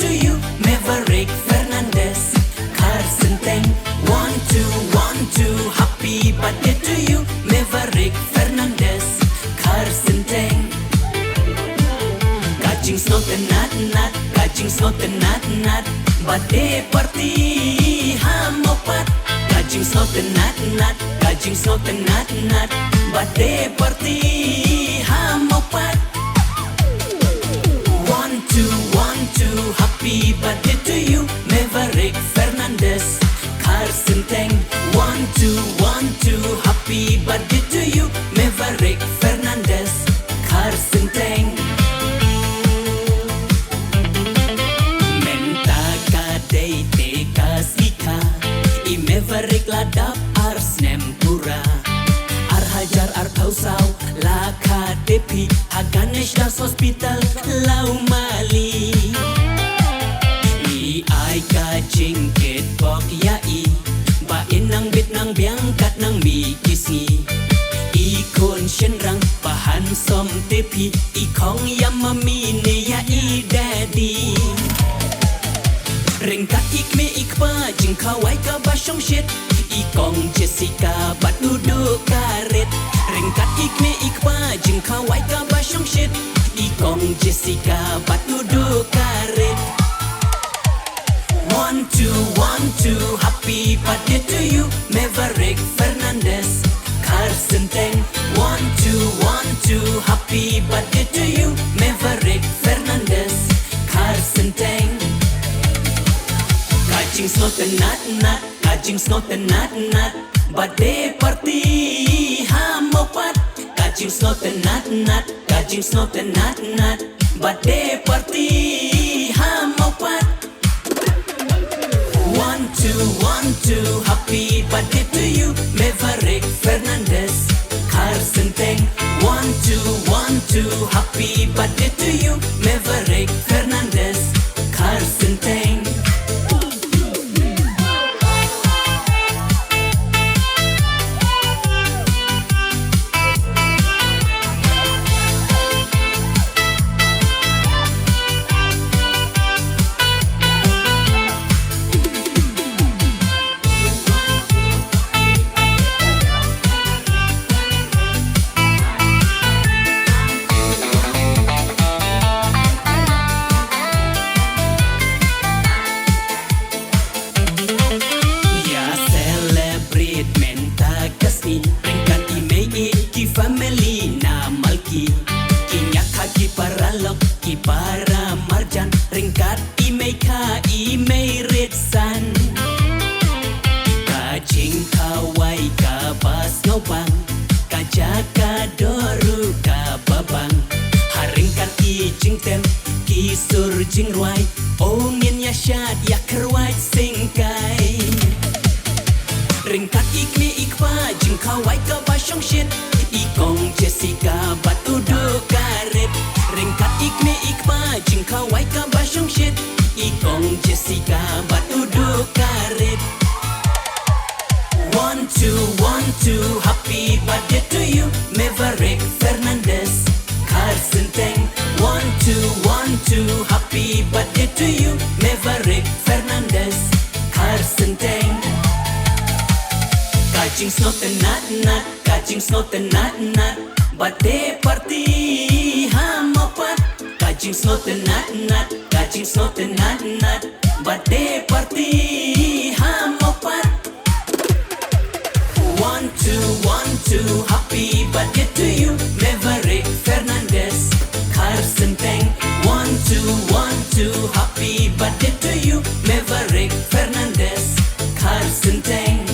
to you, Maverick Fernandez. Khawai, 1, 2, 1, 2. Happy birthday to you, Maverick Fernandez. Khawai. Kajing snow tenat nat, kajing snow tenat nat. Birthday party ha MAWPAT. Kajing snow tenat nat, kajing snow tenat nat. Birthday party ha MAWPAT. 1, 2, 1, 2. Happy birthday to you, Maverick Fernandez. Khawai, 1, 2, 1, 2. Happy birthday to you, Maverick Fernandez. Khawai. Menta kadai te kasika, I Maverick ladap ar snempura. Ar hajar ar tausau la kadepi, Haganesh das hospital lau mali. I ai ka jingieid bok yai, ba inang bit nang biangkat nang mi kisni. I kon shenrang bahan som tepi, I kong yamami ne ya I daddy. Ringkat ikme ikpa jing Khawai ka basyong shit, I kong Jessica bat duduk karet. Ringkat ikme ikpa jing Khawai ka basyong shit, I kong Jessica bat duduk karet. 1, 2, 1, 2. Happy birthday to you, Maverick Fernandez. Khawai, 1, 2, 1, 2. Happy birthday to you, Maverick Fernandez. Khawai. Kajing snow tenat nat, kajing snow tenat nat. Birthday party ha MAWPAT. Kajing snow tenat nat, kajing snow tenat nat. Birthday party ha MAWPAT. 1, 2, 1, 2. Happy birthday to you, Maverick Fernandez. Khawai, 1, 2, 1, 2. Happy birthday to you, Maverick Fernandez. Khawai. Family na malki kinya kaki paralok ki para marjan ringkat imei ka imei retsan kajing Khawai ka bas ngobang kajaka doru ka babang haringkat I jingtem ki sur jingrwai ongin ya Shad ya Khawai singkai ringkat ikme ikpa jing Khawai ka basyong shit I kong Jessica bat duduk karet. Ringkat ikme ikpa jing Khawai ka basyong shit, I kong Jessica bat duduk karet. 1, 2, 1, 2. Happy birthday to you, Maverick Fernandez. Khawai, 1, 2, 1, 2. Happy birthday to you, Maverick Fernandez. Khawai. Kajing snow tenat nat, kajing snow tenat nat. Birthday party ha MAWPAT. Kajing snow tenat nat, kajing snow tenat nat. Birthday party ha MAWPAT. 1, 2, 1, 2. Happy birthday to you, Maverick Fernandez. Khawai, 1, 2, 1, 2. Happy birthday to you, Maverick Fernandez. Khawai.